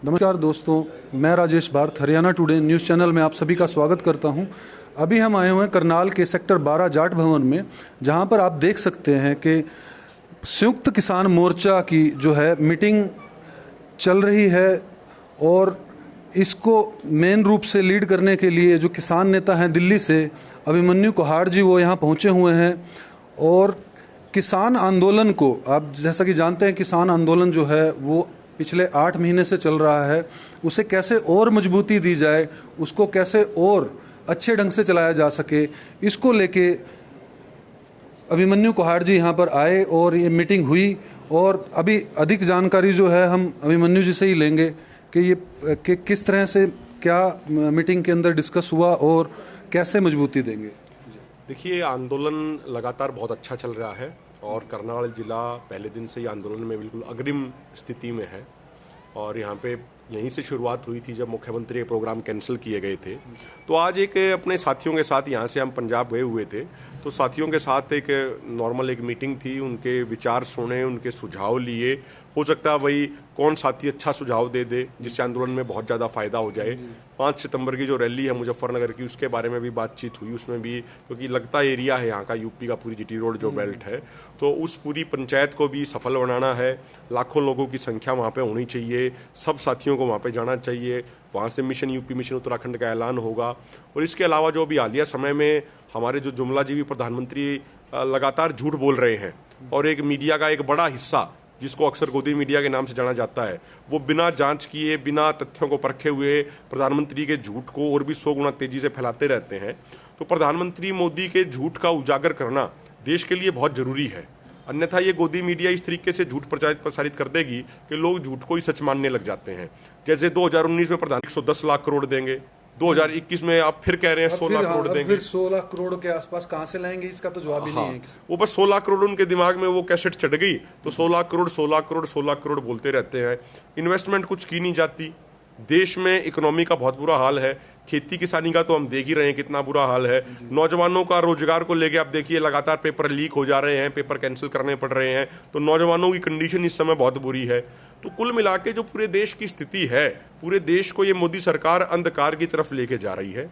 नमस्कार दोस्तों, मैं Rajesh Bharat Haryana today news channel में आप सभी का स्वागत करता हूं। अभी हम आए हुए हैं करनाल के सेक्टर 12 जाट भवन में, जहां पर आप देख सकते हैं कि संयुक्त किसान मोर्चा की जो है मीटिंग चल रही है और इसको मेन रूप से लीड करने के लिए जो किसान नेता हैं दिल्ली से अभिमन्यु कोहाड़ जी, वो यहाँ पहुँचे हुए हैं। और किसान आंदोलन को, आप जैसा कि जानते हैं, किसान आंदोलन जो है वो पिछले 8 महीने से चल रहा है। उसे कैसे और मजबूती दी जाए, उसको कैसे और अच्छे ढंग से चलाया जा सके, इसको लेके अभिमन्यु कोहाड़ जी यहाँ पर आए और ये मीटिंग हुई। और अभी अधिक जानकारी जो है हम अभिमन्यु जी से ही लेंगे कि किस तरह से क्या मीटिंग के अंदर डिस्कस हुआ और कैसे मजबूती देंगे। देखिए, आंदोलन लगातार बहुत अच्छा चल रहा है और करनाल जिला पहले दिन से ही आंदोलन में बिल्कुल अग्रिम स्थिति में है। और यहाँ पे यहीं से शुरुआत हुई थी जब मुख्यमंत्री के प्रोग्राम कैंसिल किए गए थे। तो आज एक अपने साथियों के साथ यहाँ से हम पंजाब गए हुए थे, तो साथियों के साथ एक नॉर्मल एक मीटिंग थी, उनके विचार सुने, उनके सुझाव लिए। हो सकता है भाई कौन साथी अच्छा सुझाव दे दे जिससे आंदोलन में बहुत ज़्यादा फायदा हो जाए। 5 सितंबर की जो रैली है मुजफ्फरनगर की, उसके बारे में भी बातचीत हुई। उसमें भी क्योंकि लगता एरिया है यहाँ का, यूपी का पूरी जीटी रोड जो बेल्ट है, तो उस पूरी पंचायत को भी सफल बनाना है। लाखों लोगों की संख्या वहाँ पे होनी चाहिए, सब साथियों को वहाँ पे जाना चाहिए। वहाँ से मिशन यूपी, मिशन उत्तराखंड का ऐलान होगा। और इसके अलावा जो भी हालिया समय में हमारे जो जुमलाजीवी प्रधानमंत्री लगातार झूठ बोल रहे हैं, और एक मीडिया का एक बड़ा हिस्सा जिसको अक्सर गोदी मीडिया के नाम से जाना जाता है, वो बिना जांच किए, बिना तथ्यों को परखे हुए प्रधानमंत्री के झूठ को और भी 100 गुना तेजी से फैलाते रहते हैं। तो प्रधानमंत्री मोदी के झूठ का उजागर करना देश के लिए बहुत जरूरी है। अन्यथा ये गोदी मीडिया इस तरीके से झूठ प्रसारित कर देगी कि लोग झूठ को ही सच मानने लग जाते हैं। जैसे 2019 में प्रधान 110 लाख करोड़ देंगे, 2021 में आप फिर कह रहे हैं 16 करोड़ देंगे। फिर 16 करोड़ के आसपास कहाँ से लाएंगे, इसका तो जवाब ही नहीं है। वो बस 16 करोड़ उनके दिमाग में वो कैसेट चढ़ गई, तो 16 करोड़ 16 करोड़ 16 करोड़ बोलते रहते हैं। इन्वेस्टमेंट कुछ की नहीं जाती। देश में इकोनॉमी का बहुत बुरा हाल है। खेती किसानी का तो हम देख ही रहे हैं कितना बुरा हाल है। नौजवानों का रोजगार को लेके आप देखिए, लगातार पेपर लीक हो जा रहे हैं, पेपर कैंसिल करने पड़ रहे हैं। तो नौजवानों की कंडीशन इस समय बहुत बुरी है। तो कुल मिला के जो पूरे देश की स्थिति है, पूरे देश को ये मोदी सरकार अंधकार की तरफ लेके जा रही है।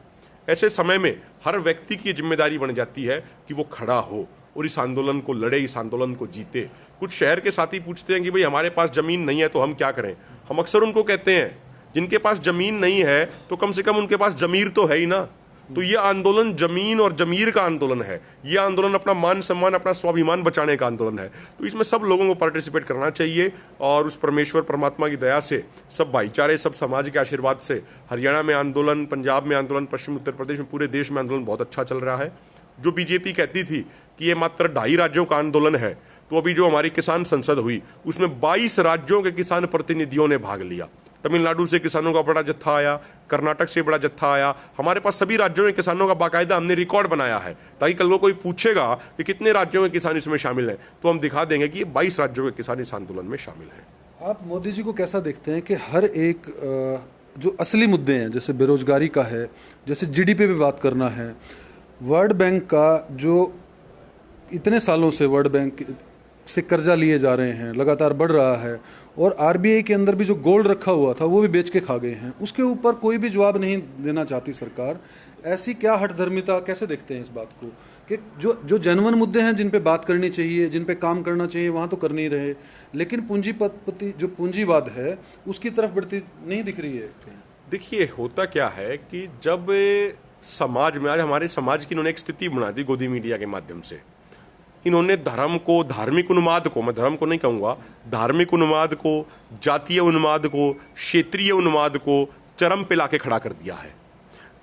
ऐसे समय में हर व्यक्ति की जिम्मेदारी बन जाती है कि वो खड़ा हो और इस आंदोलन को लड़े, इस आंदोलन को जीते। कुछ शहर के साथी पूछते हैं कि भाई हमारे पास जमीन नहीं है तो हम क्या करें। हम अक्सर उनको कहते हैं, जिनके पास जमीन नहीं है तो कम से कम उनके पास जमीर तो है ही ना। तो ये आंदोलन जमीन और जमीर का आंदोलन है। ये आंदोलन अपना मान सम्मान, अपना स्वाभिमान बचाने का आंदोलन है। तो इसमें सब लोगों को पार्टिसिपेट करना चाहिए और उस परमेश्वर परमात्मा की दया से, सब भाईचारे, सब समाज के आशीर्वाद से हरियाणा में आंदोलन, पंजाब में आंदोलन, पश्चिम उत्तर प्रदेश में, पूरे देश में आंदोलन बहुत अच्छा चल रहा है। जो बीजेपी कहती थी कि ये मात्र 2.5 राज्यों का आंदोलन है, तो अभी जो हमारी किसान संसद हुई उसमें 22 राज्यों के किसान प्रतिनिधियों ने भाग लिया। तमिलनाडु से किसानों का बड़ा जत्था आया, कर्नाटक से बड़ा जत्था आया। हमारे पास सभी राज्यों के किसानों का बाकायदा हमने रिकॉर्ड बनाया है, ताकि कल को कोई पूछेगा कि कितने राज्यों के किसान इसमें शामिल हैं, तो हम दिखा देंगे कि ये 22 राज्यों के किसान इस आंदोलन में शामिल हैं। आप मोदी जी को कैसा देखते हैं कि हर एक जो असली मुद्दे हैं, जैसे बेरोजगारी का है, जैसे जीडीपी पे बात करना है, वर्ल्ड बैंक का जो इतने सालों से वर्ल्ड बैंक से कर्जा लिए जा रहे हैं, लगातार बढ़ रहा है, और आरबीआई के अंदर भी जो गोल्ड रखा हुआ था वो भी बेच के खा गए हैं, उसके ऊपर कोई भी जवाब नहीं देना चाहती सरकार। ऐसी क्या हठधर्मिता, कैसे देखते हैं इस बात को कि जो जेन्युइन मुद्दे हैं, जिन पे बात करनी चाहिए, जिन पे काम करना चाहिए, वहाँ तो कर नहीं रहे, लेकिन पूंजीपति जो पूंजीवाद है उसकी तरफ बढ़ती नहीं दिख रही है। देखिए, होता क्या है कि जब समाज में, आज हमारे समाज की इन्होंने एक स्थिति बना दी गोदी मीडिया के माध्यम से। इन्होंने धर्म को, धार्मिक उन्माद को, मैं धर्म को नहीं कहूँगा, धार्मिक उन्माद को, जातीय उन्माद को, क्षेत्रीय उन्माद को चरम पे लाके खड़ा कर दिया है।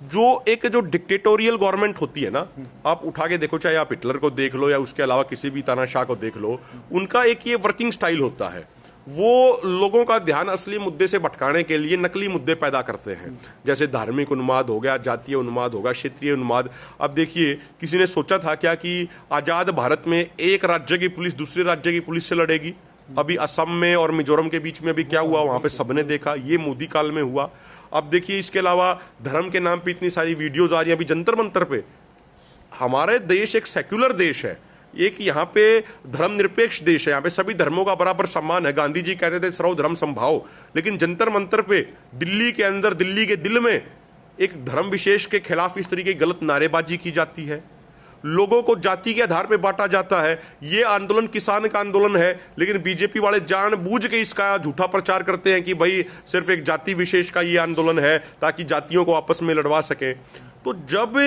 जो एक जो डिक्टेटोरियल गवर्नमेंट होती है ना, आप उठा के देखो, चाहे आप हिटलर को देख लो या उसके अलावा किसी भी तानाशाह को देख लो, उनका एक ये वर्किंग स्टाइल होता है। वो लोगों का ध्यान असली मुद्दे से भटकाने के लिए नकली मुद्दे पैदा करते हैं। जैसे धार्मिक उन्माद हो गया, जातीय उन्माद होगा, क्षेत्रीय उन्माद। अब देखिए, किसी ने सोचा था क्या कि आज़ाद भारत में एक राज्य की पुलिस दूसरे राज्य की पुलिस से लड़ेगी? अभी असम में और मिजोरम के बीच में भी क्या हुआ, वहाँ पे सबने देखा। ये मोदी काल में हुआ। अब देखिए, इसके अलावा धर्म के नाम पे इतनी सारी वीडियोज़ आ रही हैं। अभी जंतर मंतर पे, हमारे देश एक सेक्युलर देश है, एक यहाँ पे धर्मनिरपेक्ष देश है, यहाँ पे सभी धर्मों का बराबर सम्मान है। गांधी जी कहते थे सर्व धर्म संभाव, लेकिन जंतर मंतर पे दिल्ली के अंदर, दिल्ली के दिल में एक धर्म विशेष के खिलाफ इस तरीके की गलत नारेबाजी की जाती है, लोगों को जाति के आधार पे बांटा जाता है। ये आंदोलन किसान का आंदोलन है, लेकिन बीजेपी वाले जानबूझ के इसका झूठा प्रचार करते हैं कि भाई सिर्फ एक जाति विशेष का ये आंदोलन है ताकि जातियों को आपस में लड़वा सकें। तो जब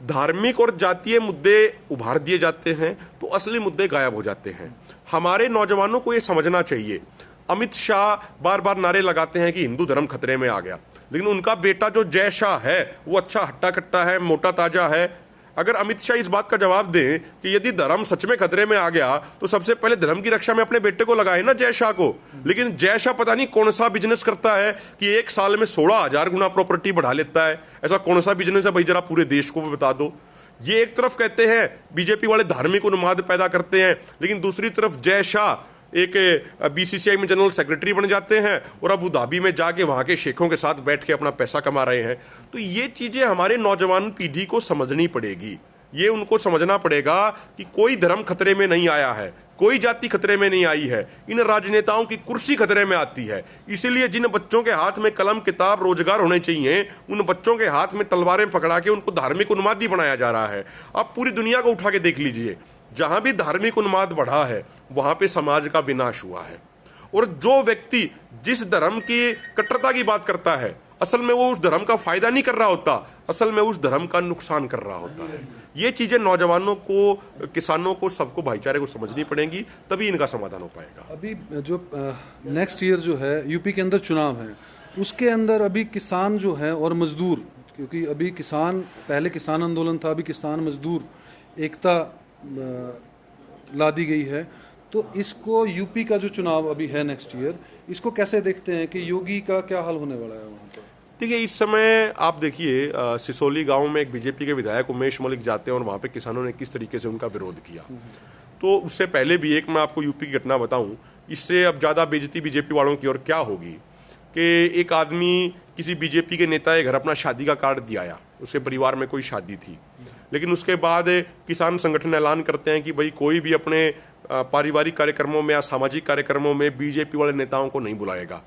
धार्मिक और जातीय मुद्दे उभार दिए जाते हैं तो असली मुद्दे गायब हो जाते हैं। हमारे नौजवानों को ये समझना चाहिए। अमित शाह बार बार नारे लगाते हैं कि हिंदू धर्म खतरे में आ गया, लेकिन उनका बेटा जो जय शाह है वो अच्छा हट्टा कट्टा है, मोटा ताजा है। अगर अमित शाह इस बात का जवाब दें कि यदि धर्म सच में खतरे में आ गया तो सबसे पहले धर्म की रक्षा में अपने बेटे को लगाए ना, जय शाह को। लेकिन जय शाह पता नहीं कौन सा बिजनेस करता है कि एक साल में 16,000 गुना प्रॉपर्टी बढ़ा लेता है। ऐसा कौन सा बिजनेस है भाई, जरा पूरे देश को भी बता दो। ये एक तरफ कहते हैं बीजेपी वाले धार्मिक उन्माद पैदा करते हैं, लेकिन दूसरी तरफ जय शाह एक बीसीसीआई में जनरल सेक्रेटरी बन जाते हैं और अबू धाबी में जाके वहाँ के शेखों के साथ बैठ के अपना पैसा कमा रहे हैं। तो ये चीज़ें हमारे नौजवान पीढ़ी को समझनी पड़ेगी। ये उनको समझना पड़ेगा कि कोई धर्म खतरे में नहीं आया है, कोई जाति खतरे में नहीं आई है, इन राजनेताओं की कुर्सी खतरे में आती है। इसीलिए जिन बच्चों के हाथ में कलम, किताब, रोजगार होने चाहिए, उन बच्चों के हाथ में तलवारें पकड़ा के उनको धार्मिक उन्मादी बनाया जा रहा है। आप पूरी दुनिया को उठा के देख लीजिए, जहां भी धार्मिक उन्माद बढ़ा है वहां पे समाज का विनाश हुआ है। और जो व्यक्ति जिस धर्म की कट्टरता की बात करता है, असल में वो उस धर्म का फायदा नहीं कर रहा होता, असल में उस धर्म का नुकसान कर रहा होता है। ये चीजें नौजवानों को, किसानों को, सबको, भाईचारे को समझनी पड़ेंगी, तभी इनका समाधान हो पाएगा। अभी जो नेक्स्ट ईयर जो है यूपी के अंदर चुनाव है, उसके अंदर अभी किसान जो है और मजदूर, क्योंकि अभी किसान, पहले किसान आंदोलन था, अभी किसान मजदूर एकता ला दी गई है, तो इसको यूपी का जो चुनाव अभी है नेक्स्ट ईयर, इसको कैसे देखते हैं कि योगी का क्या हाल होने वाला है वहाँ पर? देखिए, इस समय आप देखिए सिसोली गांव में एक बीजेपी के विधायक उमेश मलिक जाते हैं और वहाँ पे किसानों ने किस तरीके से उनका विरोध किया। तो उससे पहले भी एक मैं आपको यूपी की घटना बताऊं, इससे अब ज़्यादा बेइज्जती बीजेपी वालों की और क्या होगी कि एक आदमी किसी बीजेपी के नेता के घर अपना शादी का कार्ड दिया आया, उसके परिवार में कोई शादी थी, लेकिन उसके बाद किसान संगठन ऐलान करते हैं कि भाई कोई भी अपने पारिवारिक कार्यक्रमों में या सामाजिक कार्यक्रमों में बीजेपी वाले नेताओं को नहीं बुलाएगा।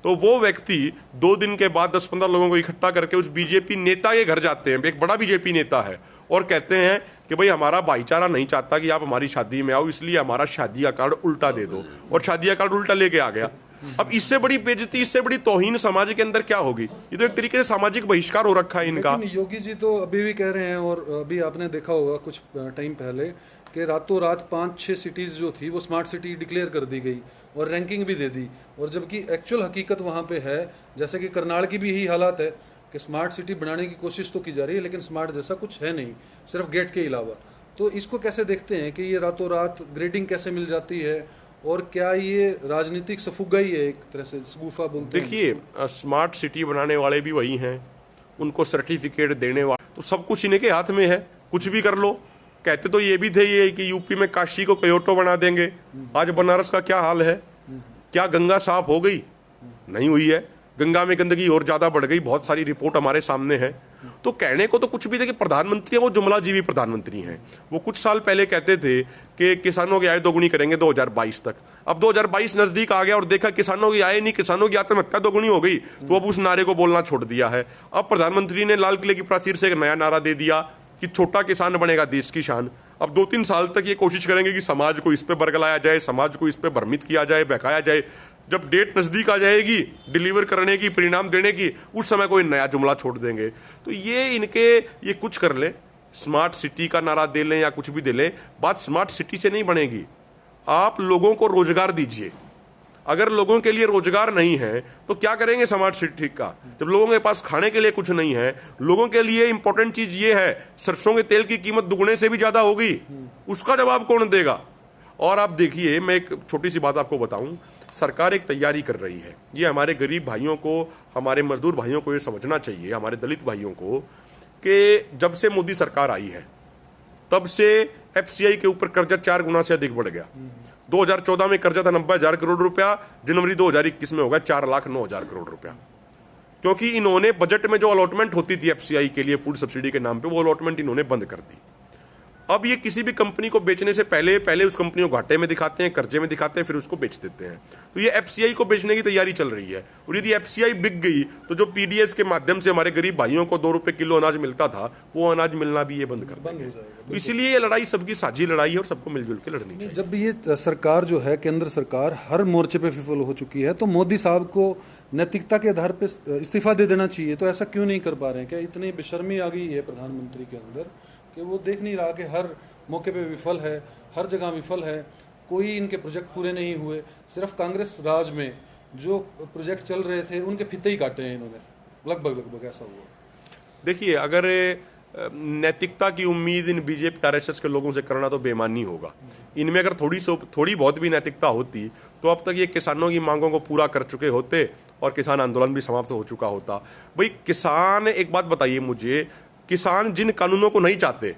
तो वो व्यक्ति 2 दिन के बाद 10-15 लोगों को इकट्ठा करके उस बीजेपी नेता के घर जाते हैं, एक बड़ा बीजेपी नेता है, और कहते हैं कि भाई हमारा भाईचारा नहीं चाहता कि आप हमारी शादी में आओ, इसलिए हमारा शादी का कार्ड उल्टा दे दो, और शादी का कार्ड उल्टा लेके आ गया। अब इससे बड़ी बेइज्जती, इससे बड़ी तौहीन समाज के अंदर क्या होगी? ये तो एक तरीके से सामाजिक बहिष्कार हो रखा है इनका। लेकिन योगी जी तो अभी भी कह रहे हैं, और अभी आपने देखा होगा कुछ टाइम पहले कि रातों रात 5-6 सिटीज जो थी वो स्मार्ट सिटी डिक्लेयर कर दी गई और रैंकिंग भी दे दी, और जबकि एक्चुअल हकीकत वहाँ पे है, जैसे कि करनाल की भी यही हालात है कि स्मार्ट सिटी बनाने की कोशिश तो की जा रही है, लेकिन स्मार्ट जैसा कुछ है नहीं, सिर्फ गेट के अलावा। तो इसको कैसे देखते हैं कि ये रातों रात ग्रेडिंग कैसे मिल जाती है, और क्या ये राजनीतिक सफुगा ही है, एक तरह से सगुफा बोलते हैं? देखिए, स्मार्ट सिटी बनाने वाले भी वही हैं, उनको सर्टिफिकेट देने वाले, तो सब कुछ इन्हीं के हाथ में है, कुछ भी कर लो। कहते तो ये भी थे ये कि यूपी में काशी को क्योटो बना देंगे। आज बनारस का क्या हाल है? क्या गंगा साफ हो गई? नहीं हुई है, गंगा में गंदगी और ज्यादा बढ़ गई। बहुत सारी रिपोर्ट हमारे सामने है। तो कहने को तो कुछ भी थे कि प्रधानमंत्री है वो जुमलाजीवी प्रधानमंत्री हैं। वो कुछ साल पहले कहते थे कि किसानों की आय दोगुनी करेंगे 2022 तक। अब 2022 नजदीक आ गया और देखा किसानों की आय नहीं, किसानों की आत्महत्या दोगुनी हो गई, तो अब उस नारे को बोलना छोड़ दिया है। अब प्रधानमंत्री ने लाल किले की प्राचीर से एक नया नारा दे दिया कि छोटा किसान बनेगा देश की शान। अब 2-3 साल तक ये कोशिश करेंगे कि समाज को इस पे बरगलाया जाए, समाज को इस पे भ्रमित किया जाए, बहकाया जाए। जब डेट नज़दीक आ जाएगी डिलीवर करने की, परिणाम देने की, उस समय कोई नया जुमला छोड़ देंगे। तो ये कुछ कर ले, स्मार्ट सिटी का नारा दे लें या कुछ भी दे लें, बात स्मार्ट सिटी से नहीं बनेगी। आप लोगों को रोजगार दीजिए। अगर लोगों के लिए रोजगार नहीं है तो क्या करेंगे स्मार्ट सिटी का? जब लोगों के पास खाने के लिए कुछ नहीं है, लोगों के लिए इंपॉर्टेंट चीज ये है, सरसों के तेल की कीमत दुगने से भी ज्यादा होगी, उसका जवाब कौन देगा? और आप देखिए, मैं एक छोटी सी बात आपको बताऊं, सरकार एक तैयारी कर रही है। ये हमारे गरीब भाइयों को, हमारे मजदूर भाइयों को ये समझना चाहिए, हमारे दलित भाइयों को, कि जब से मोदी सरकार आई है तब से एफसीआई के ऊपर कर्जा 4 गुना से अधिक बढ़ गया। 2014 में कर्जा था 90,000 करोड़ रुपया, जनवरी 2021 में होगा 4,09,000 करोड़ रुपया। क्योंकि इन्होंने बजट में जो अलॉटमेंट होती थी एफसीआई के लिए फूड सब्सिडी के नाम पे, वो अलॉटमेंट इन्होंने बंद कर दी। अब ये किसी भी कंपनी को बेचने से पहले उस कंपनी को घाटे में दिखाते हैं, कर्जे में दिखाते हैं, फिर उसको बेच देते हैं। तो ये एफसीआई को बेचने की तैयारी चल रही है, और यदि एफसीआई बिक गई तो जो पीडीएस के माध्यम से हमारे गरीब भाइयों को 2 रुपए किलो अनाज मिलता था, वो अनाज मिलना भी ये बंद कर देंगे। तो इसीलिए ये लड़ाई सबकी साझी लड़ाई है और सबको मिलजुल के लड़नी चाहिए। जब भी ये सरकार जो है, केंद्र सरकार हर मोर्चे पे विफल हो चुकी है, तो मोदी साहब को नैतिकता के आधार पे इस्तीफा दे देना चाहिए। तो ऐसा क्यों नहीं कर पा रहे हैं? क्या इतनी बेशर्मी आ गई है प्रधानमंत्री के अंदर कि वो देख नहीं रहा कि हर मौके पे विफल है, हर जगह विफल है, कोई इनके प्रोजेक्ट पूरे नहीं हुए। सिर्फ कांग्रेस राज में जो प्रोजेक्ट चल रहे थे उनके फीते ही काटे हैं इन्होंने, लगभग ऐसा हुआ। देखिए, अगर नैतिकता की उम्मीद इन बीजेपी आरएसएस के लोगों से करना तो बेईमानी होगा। इनमें अगर थोड़ी बहुत भी नैतिकता होती तो अब तक ये किसानों की मांगों को पूरा कर चुके होते और किसान आंदोलन भी समाप्त हो चुका होता। भाई किसान, एक बात बताइए मुझे, किसान जिन कानूनों को नहीं चाहते,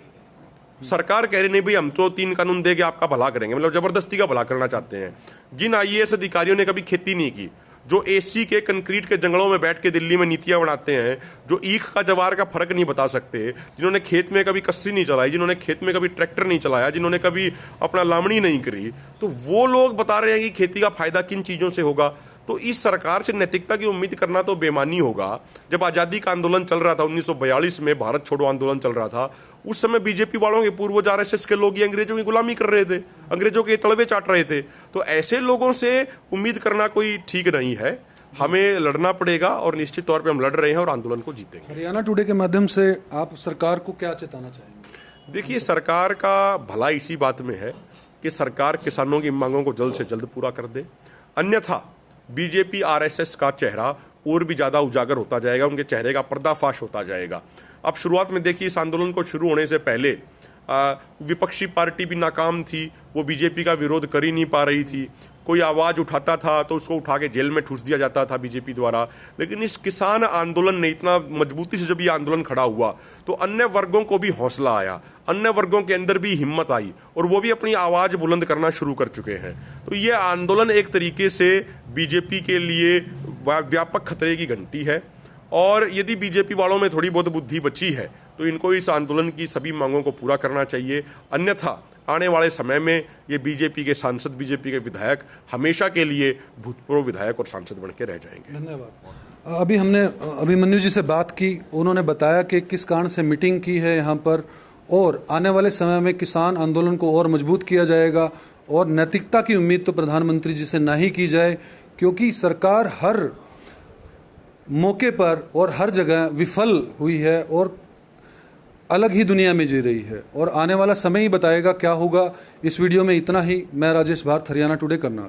सरकार कह रही नहीं भाई हम तो 3 कानून देके आपका भला करेंगे, मतलब जबरदस्ती का भला करना चाहते हैं। जिन आईएएस अधिकारियों ने कभी खेती नहीं की, जो एसी के कंक्रीट के जंगलों में बैठ के दिल्ली में नीतियां बनाते हैं, जो ईख का जवार का फर्क नहीं बता सकते, जिन्होंने खेत में कभी कस्सी नहीं चलाई, जिन्होंने खेत में कभी ट्रैक्टर नहीं चलाया, जिन्होंने कभी अपना लामड़ी नहीं करी, तो वो लोग बता रहे हैं कि खेती का फायदा किन चीज़ों से होगा। तो इस सरकार से नैतिकता की उम्मीद करना तो बेईमानी होगा। जब आज़ादी का आंदोलन चल रहा था 1942 में, भारत छोड़ो आंदोलन चल रहा था, उस समय बीजेपी वालों के पूर्वज आरएसएस के लोग ये अंग्रेजों की गुलामी कर रहे थे, अंग्रेजों के तलवे चाट रहे थे। तो ऐसे लोगों से उम्मीद करना कोई ठीक नहीं है। हमें लड़ना पड़ेगा और निश्चित तौर पे हम लड़ रहे हैं और आंदोलन को जीतेंगे। हरियाणा टुडे के माध्यम से आप सरकार को क्या चेताना चाहेंगे? देखिए, सरकार का भला इसी बात में है कि सरकार किसानों की मांगों को जल्द से जल्द पूरा कर दे, अन्यथा बीजेपी आरएसएस का चेहरा और भी ज़्यादा उजागर होता जाएगा, उनके चेहरे का पर्दाफाश होता जाएगा। अब शुरुआत में देखिए, इस आंदोलन को शुरू होने से पहले विपक्षी पार्टी भी नाकाम थी, वो बीजेपी का विरोध कर ही नहीं पा रही थी। कोई आवाज़ उठाता था तो उसको उठा के जेल में ठूस दिया जाता था बीजेपी द्वारा। लेकिन इस किसान आंदोलन ने इतना मजबूती से जब ये आंदोलन खड़ा हुआ तो अन्य वर्गों को भी हौसला आया, अन्य वर्गों के अंदर भी हिम्मत आई और वो भी अपनी आवाज़ बुलंद करना शुरू कर चुके हैं। तो ये आंदोलन एक तरीके से बीजेपी के लिए व्यापक खतरे की घंटी है, और यदि बीजेपी वालों में थोड़ी बहुत बुद्धि बची है तो इनको इस आंदोलन की सभी मांगों को पूरा करना चाहिए, अन्यथा आने वाले समय में ये बीजेपी के सांसद, बीजेपी के विधायक हमेशा के लिए भूतपूर्व विधायक और सांसद बन के रह जाएंगे। धन्यवाद। अभी हमने अभिमन्यु जी से बात की, उन्होंने बताया कि किस कारण से मीटिंग की है यहाँ पर, और आने वाले समय में किसान आंदोलन को और मजबूत किया जाएगा, और नैतिकता की उम्मीद तो प्रधानमंत्री जी से ना ही की जाए, क्योंकि सरकार हर मौके पर और हर जगह विफल हुई है और अलग ही दुनिया में जी रही है, और आने वाला समय ही बताएगा क्या होगा। इस वीडियो में इतना ही। मैं राजेश भारत, हरियाणा टुडे, करनाल।